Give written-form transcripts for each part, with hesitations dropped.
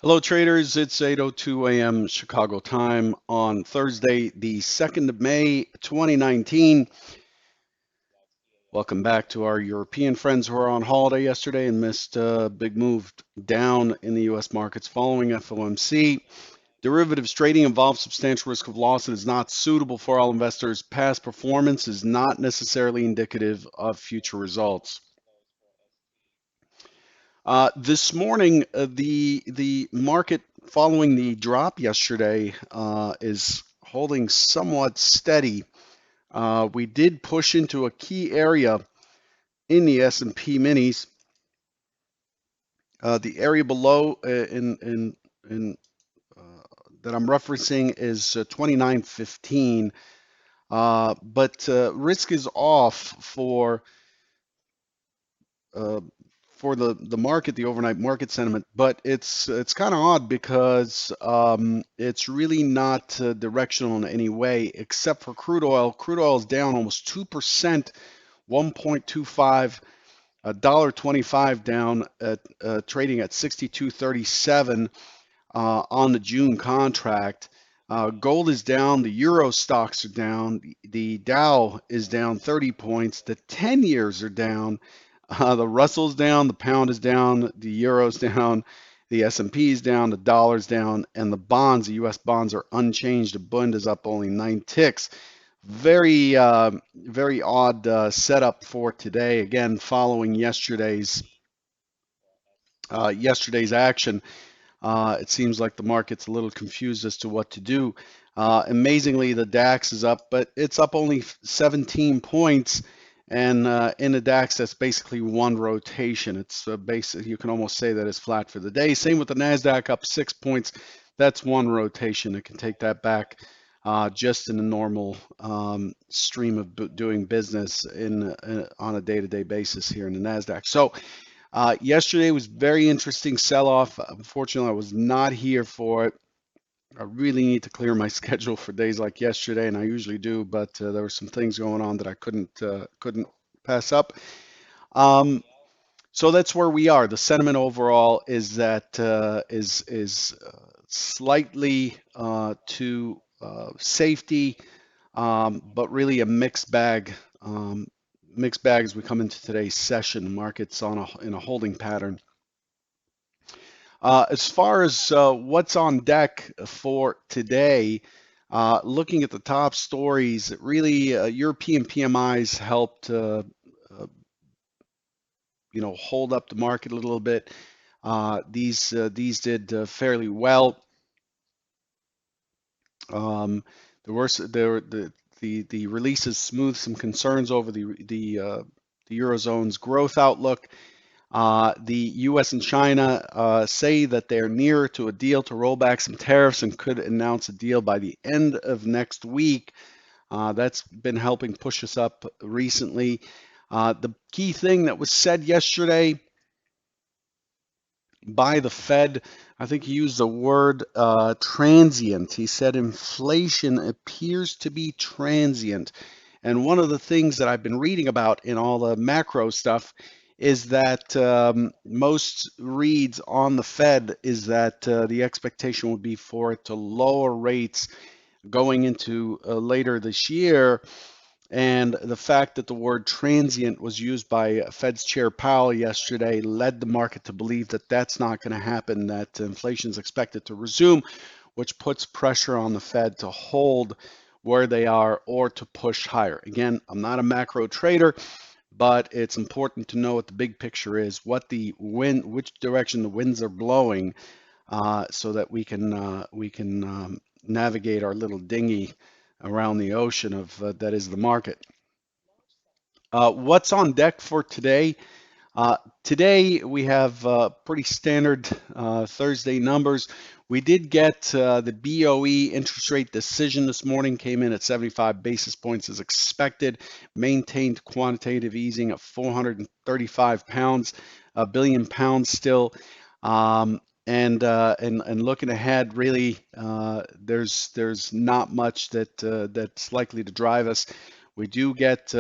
Hello, traders. It's 8:02 a.m. Chicago time on Thursday, the 2nd of May, 2019. Welcome back to our European friends who were on holiday yesterday and missed a big move down in the U.S. markets following FOMC. Derivatives trading involves substantial risk of loss and is not suitable for all investors. Past performance is not necessarily indicative of future results. This morning, the market following the drop yesterday is holding somewhat steady. We did push into a key area in the S&P minis. The area below in uh, that I'm referencing is 29.15, but risk is off uh, for the market, the overnight market sentiment, but it's kind of odd because it's really not directional in any way, except for crude oil. Crude oil is down almost 2%, 1.25, $1.25 down at trading at 62.37 on the June contract. Gold is down, the Euro stocks are down, the Dow is down 30 points, the 10 years are down, the Russell's down, the pound is down, the Euro's down, the S&P is down, the dollar's down, and the bonds, the U.S. bonds are unchanged. The Bund is up only 9 ticks. Very odd setup for today. Again, following yesterday's action. It seems like the market's a little confused as to what to do. Amazingly, the DAX is up, but it's up only 17 points. And in the DAX, that's basically one rotation. It's you can almost say that it's flat for the day. Same with the NASDAQ, up 6 points. That's one rotation. It can take that back just in a normal stream of doing business on a day-to-day basis here in the NASDAQ. So yesterday was very interesting sell-off. Unfortunately, I was not here for it. I really need to clear my schedule for days like yesterday, and I usually do, but there were some things going on that I couldn't pass up. Um, so that's where we are. The sentiment overall is that is slightly to safety, but really a mixed bag. Mixed bag as we come into today's session. The market's in a holding pattern. As far as what's on deck for today, looking at the top stories, really European PMIs helped uh, hold up the market a little bit. These did fairly well. Um, the releases smoothed some concerns over the Eurozone's growth outlook. The U.S. and China say that they're near to a deal to roll back some tariffs and could announce a deal by the end of next week. That's been helping push us up recently. The key thing that was said yesterday by the Fed, I think he used the word transient. He said inflation appears to be transient. And one of the things that I've been reading about in all the macro stuff is that most reads on the Fed is that the expectation would be for it to lower rates going into later this year. And the fact that the word transient was used by Fed's Chair Powell yesterday led the market to believe that that's not going to happen, that inflation is expected to resume, which puts pressure on the Fed to hold where they are or to push higher. Again, I'm not a macro trader, but it's important to know what the big picture is, which direction the winds are blowing, so that we can navigate our little dinghy around the ocean of that is the market. What's on deck for today? Today we have pretty standard Thursday numbers. We did get the BOE interest rate decision this morning, came in at 75 basis points as expected, maintained quantitative easing at 435 pounds, a billion pounds still. And looking ahead, really, there's not much that's likely to drive us. We do get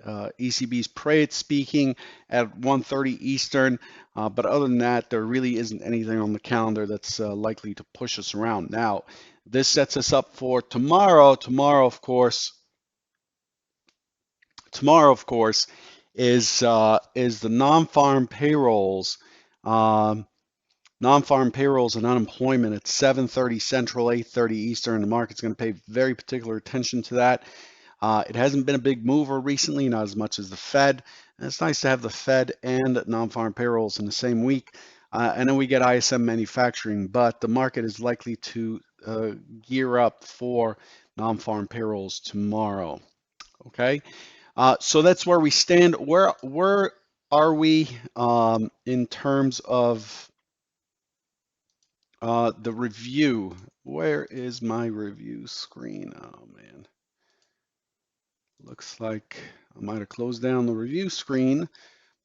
ECB's Prayet speaking at 1:30 Eastern. But other than that, there really isn't anything on the calendar that's likely to push us around. Now, this sets us up for tomorrow. Tomorrow, of course, is the non-farm payrolls. Um, Non-farm payrolls and unemployment at 7:30 Central, 8:30 Eastern. The market's going to pay very particular attention to that. It hasn't been a big mover recently, not as much as the Fed. And it's nice to have the Fed and non-farm payrolls in the same week. And then we get ISM manufacturing, but the market is likely to gear up for non-farm payrolls tomorrow. Okay, so that's where we stand. Where are we in terms of the review? Where is my review screen? Oh man, looks like I might have closed down the review screen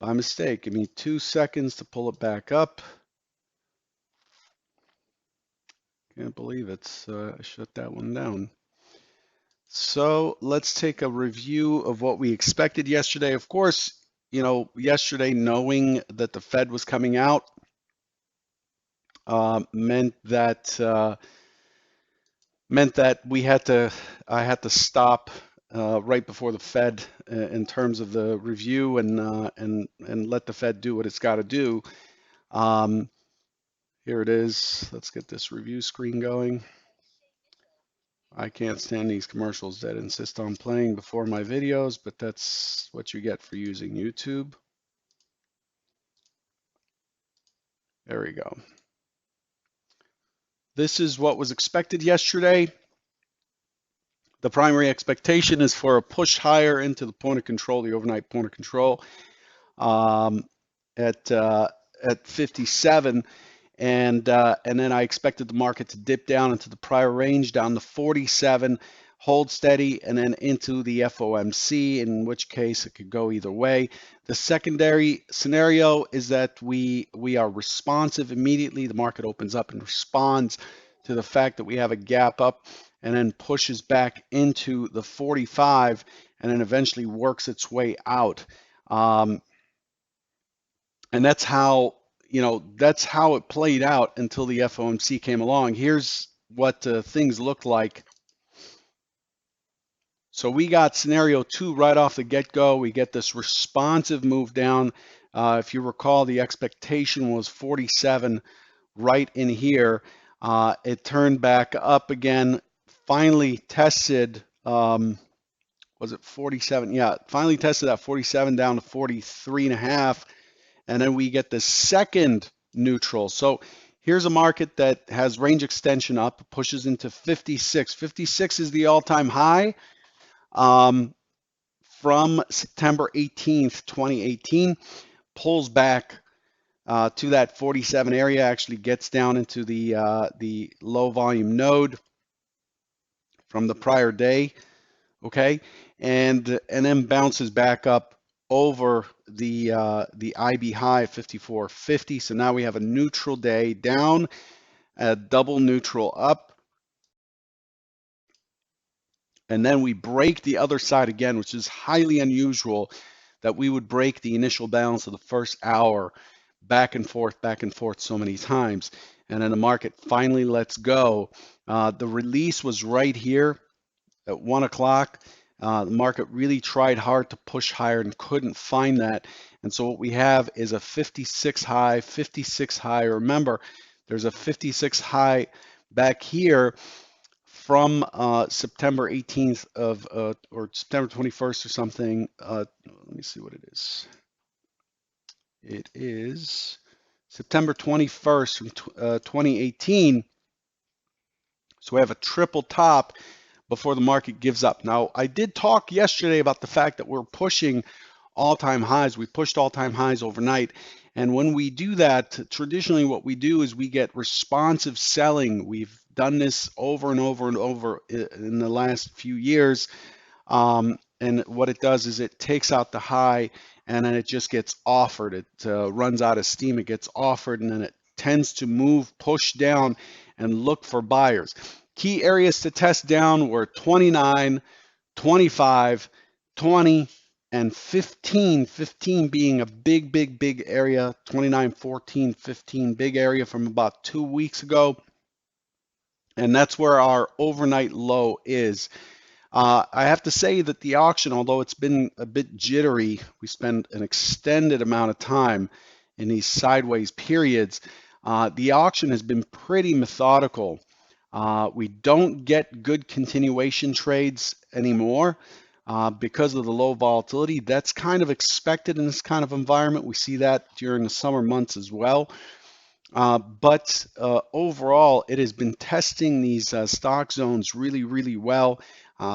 by mistake. Give me 2 seconds to pull it back up. Can't believe it's I shut that one down. So let's take a review of what we expected yesterday. Of course, yesterday knowing that the Fed was coming out meant that I had to stop right before the Fed in terms of the review and let the Fed do what it's got to do. Um, Here it is. Let's get this review screen going. I can't stand these commercials that insist on playing before my videos, but that's what you get for using YouTube. There we go. This is what was expected yesterday. The primary expectation is for a push higher into the point of control, the overnight point of control, um, at 57, and then I expected the market to dip down into the prior range, down to 47, hold steady, and then into the FOMC, in which case it could go either way. The secondary scenario is that we are responsive immediately. The market opens up and responds to the fact that we have a gap up and then pushes back into the 45 and then eventually works its way out. And that's how it played out until the FOMC came along. Here's what things looked like. So we got scenario 2 right off the get-go. We get this responsive move down. If you recall, the expectation was 47 right in here. It turned back up again, finally tested, was it 47? Yeah, finally tested that 47 down to 43 and a half. And then we get the second neutral. So here's a market that has range extension up, pushes into 56. 56 is the all-time high from September 18th, 2018, pulls back to that 47 area, actually gets down into the low volume node from the prior day, okay, and then bounces back up over the IB high 54.50. So now we have a neutral day down, a double neutral up, and then we break the other side again, which is highly unusual that we would break the initial balance of the first hour back and forth so many times. And then the market finally lets go. The release was right here at 1 o'clock. The market really tried hard to push higher and couldn't find that. And so what we have is a 56 high. Remember, there's a 56 high back here from September 18th or September 21st or something. Let me see what it is. It is September 21st from 2018. So we have a triple top before the market gives up. Now, I did talk yesterday about the fact that we're pushing all-time highs. We pushed all-time highs overnight. And when we do that, traditionally what we do is we get responsive selling. We've done this over and over and over in the last few years. And what it does is it takes out the high and then it just gets offered. It runs out of steam. It gets offered and then it tends to move, push down and look for buyers. Key areas to test down were 29, 25, 20, and 15 being a big area, 29, 14, 15 big area from about 2 weeks ago. And that's where our overnight low is. I have to say that the auction, although it's been a bit jittery, we spend an extended amount of time in these sideways periods. The auction has been pretty methodical. We don't get good continuation trades anymore because of the low volatility. That's kind of expected in this kind of environment. We see that during the summer months as well. But overall, it has been testing these stock zones really well,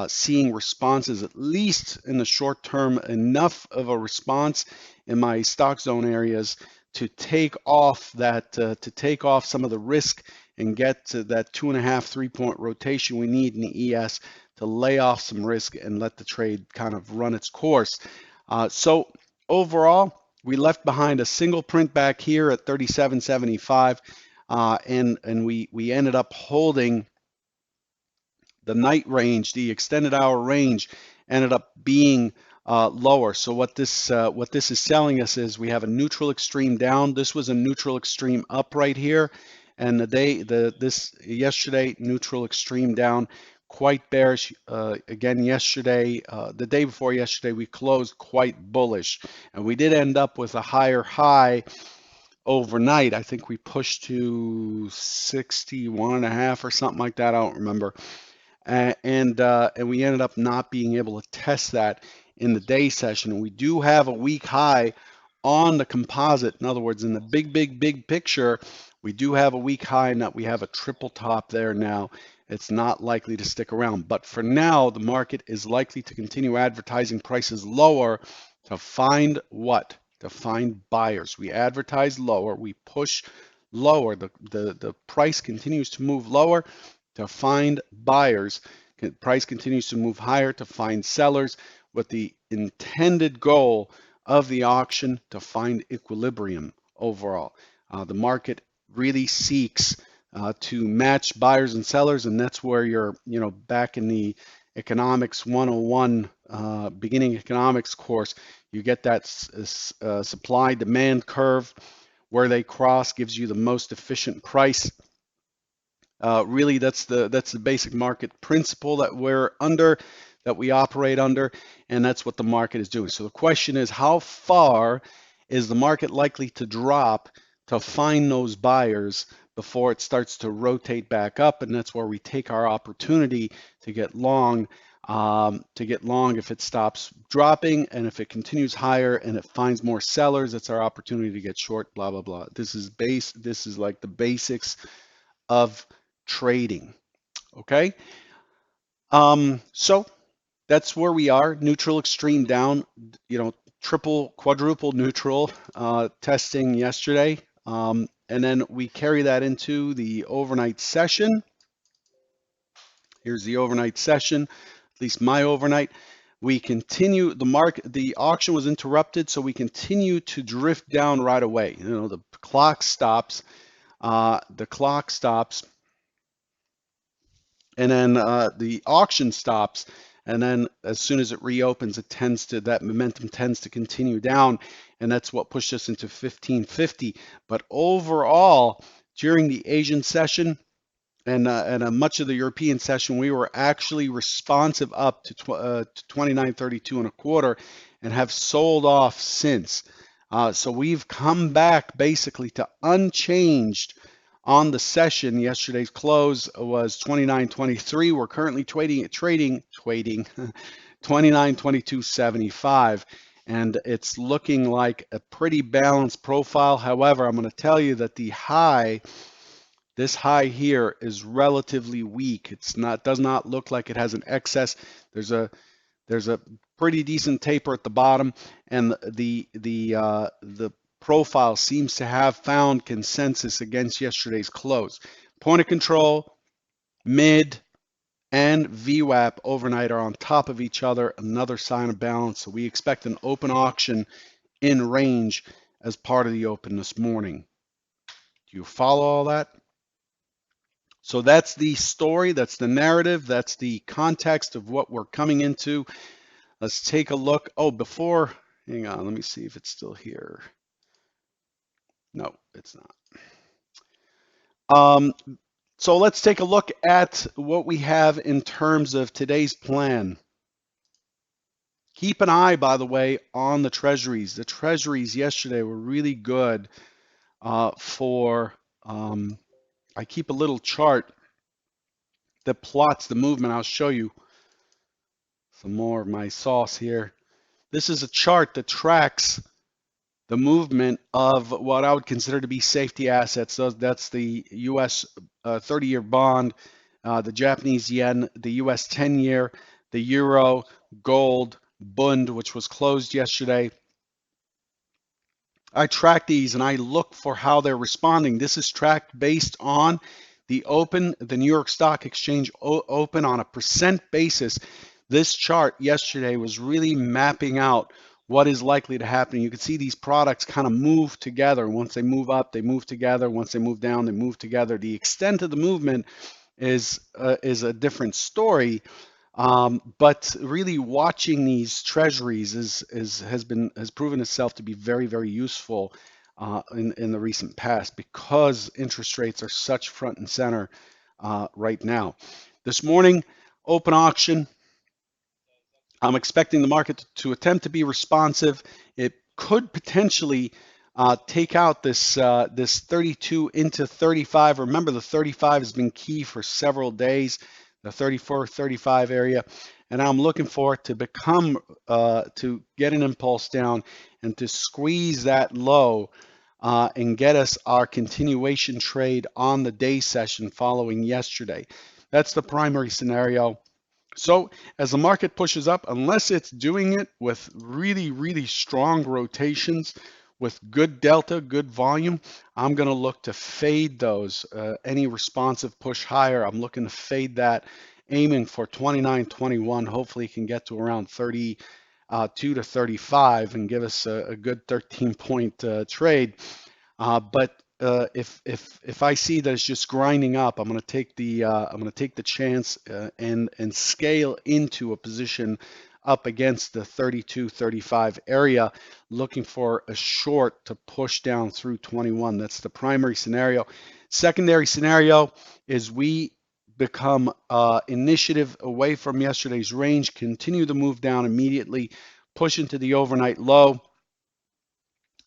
seeing responses, at least in the short term, enough of a response in my stock zone areas to take off some of the risk and get to that 2.5, 3 point rotation we need in the ES to lay off some risk and let the trade kind of run its course. So overall, we left behind a single print back here at 37.75, and we ended up holding the night range, the extended hour range, ended up being lower. So what this is telling us is we have a neutral extreme down. This was a neutral extreme up right here, and this yesterday neutral extreme down. Quite bearish again yesterday. The day before yesterday, we closed quite bullish, and we did end up with a higher high overnight. I think we pushed to 61.5 or something like that. I don't remember. And we ended up not being able to test that in the day session. And we do have a weak high on the composite. In other words, in the big picture, we do have a weak high in that we have a triple top there now. It's not likely to stick around. But for now, the market is likely to continue advertising prices lower to find what? To find buyers. We advertise lower, we push lower. The price continues to move lower to find buyers. Price continues to move higher to find sellers, with the intended goal of the auction to find equilibrium overall. The market really seeks to match buyers and sellers, and that's where you're, back in the economics 101 beginning economics course, you get that supply demand curve where they cross gives you the most efficient price. Really, that's the basic market principle that we're under, that we operate under, and that's what the market is doing. So the question is, how far is the market likely to drop to find those buyers before it starts to rotate back up? And that's where we take our opportunity to get long. If it stops dropping, and if it continues higher and it finds more sellers, that's our opportunity to get short. Blah blah blah. This is like the basics of trading. Okay. So that's where we are. Neutral, extreme down, triple, quadruple neutral testing yesterday. And then we carry that into the overnight session. Here's the overnight session, at least my overnight. We continue, the auction was interrupted, so we continue to drift down right away. The clock stops. And then the auction stops, and then as soon as it reopens, that momentum tends to continue down, and that's what pushed us into 1550. But overall, during the Asian session and much of the European session, we were actually responsive up to 29.32 and a quarter, and have sold off since. So we've come back basically to unchanged on the session. Yesterday's close was 29.23. We're currently trading 29.2275, and it's looking like a pretty balanced profile. However, I'm going to tell you that this high here is relatively weak. Does not look like it has an excess. There's a pretty decent taper at the bottom, and the profile seems to have found consensus against yesterday's close. Point of control, mid, and VWAP overnight are on top of each other, another sign of balance. So we expect an open auction in range as part of the open this morning. Do you follow all that? So that's the story, that's the narrative, that's the context of what we're coming into Let's take a look. Oh, before, hang on, let me see if it's still here. No, it's not. Um, so let's take a look at what we have in terms of today's plan. Keep an eye, by the way, on the treasuries. The treasuries yesterday were really good for, I keep a little chart that plots the movement. I'll show you some more of my sauce here. This is a chart that tracks the movement of what I would consider to be safety assets. So that's the U.S. 30-year bond, the Japanese yen, the U.S. 10-year, the euro, gold, Bund, which was closed yesterday. I track these and I look for how they're responding. This is tracked based on the New York Stock Exchange open on a percent basis. This chart yesterday was really mapping out what is likely to happen. You can see these products kind of move together. Once they move up, they move together. Once they move down, they move together. The extent of the movement is a different story. But really watching these treasuries has proven itself to be very, very useful in the recent past because interest rates are such front and center right now. This morning, open auction. I'm expecting the market to attempt to be responsive. It could potentially take out this 32 into 35. Remember, the 35 has been key for several days, the 34, 35 area, and I'm looking for it to become to get an impulse down and to squeeze that low and get us our continuation trade on the day session following yesterday. That's the primary scenario. So as the market pushes up, unless it's doing it with really, really strong rotations with good delta, good volume, I'm going to look to fade those. Any responsive push higher, I'm looking to fade that, aiming for 29.21. Hopefully it can get to around 32 to 35 and give us a good 13-point trade. But if I see that it's just grinding up, I'm going to take the chance and scale into a position up against the 32-35 area, looking for a short to push down through 21. That's the primary scenario. Secondary scenario is we become initiative away from yesterday's range, continue to move down immediately, push into the overnight low,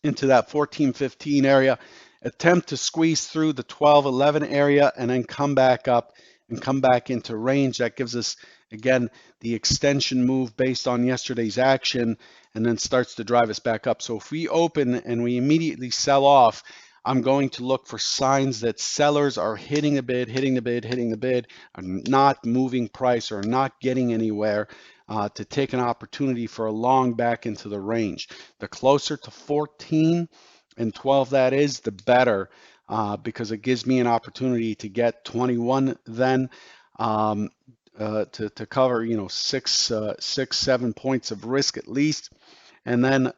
into that 14-15 area, attempt to squeeze through the 12-11 area, and then come back up and come back into range. That gives us, again, the extension move based on yesterday's action, and then starts to drive us back up. So if we open and we immediately sell off, I'm going to look for signs that sellers are hitting the bid, hitting the bid, hitting the bid, are not moving price or not getting anywhere to take an opportunity for a long back into the range. The closer to 14 and 12 that is, the better, because it gives me an opportunity to get 21 then to cover, 7 points of risk at least, and then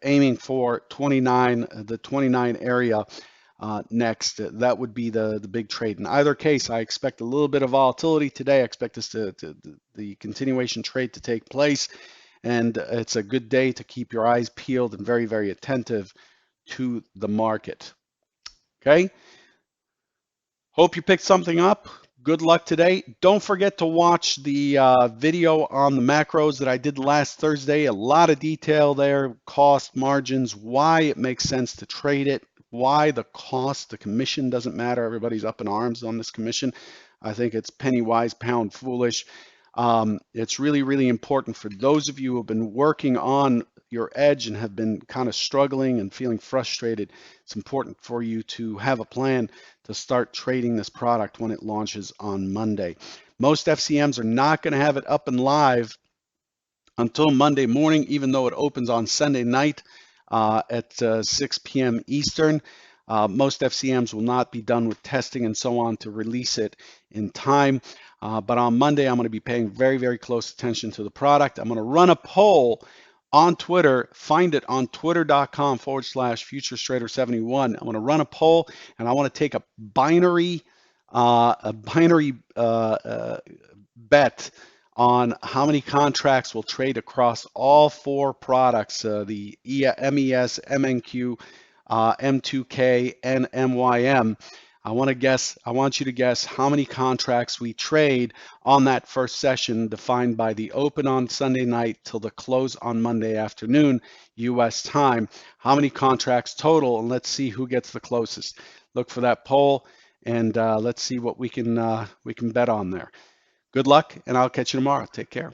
aiming for 29, the 29 area next. That would be the big trade. In either case, I expect a little bit of volatility today. I expect this the continuation trade to take place, and it's a good day to keep your eyes peeled and very, very attentive to the market. Okay. Hope you picked something up. Good luck today. Don't forget to watch the video on the macros that I did last Thursday. A lot of detail there, cost, margins, why it makes sense to trade it, why the cost, the commission doesn't matter. Everybody's up in arms on this commission. I think it's penny wise, pound foolish. It's really, really important for those of you who have been working on your edge and have been kind of struggling and feeling frustrated. It's important for you to have a plan to start trading this product when it launches on Monday. Most FCMs are not going to have it up and live until Monday morning, even though it opens on Sunday night at 6 p.m. Eastern. Most FCMs will not be done with testing and so on to release it in time. But on Monday, I'm going to be paying very, very close attention to the product. I'm going to run a poll on Twitter. Find it on twitter.com/futurestrader71. I'm going to run a poll, and I want to take a binary bet on how many contracts will trade across all four products, the MES, MNQ, M2K, and MYM. I want you to guess how many contracts we trade on that first session defined by the open on Sunday night till the close on Monday afternoon, US time. How many contracts total? And let's see who gets the closest. Look for that poll, and let's see what we can bet on there. Good luck, and I'll catch you tomorrow. Take care.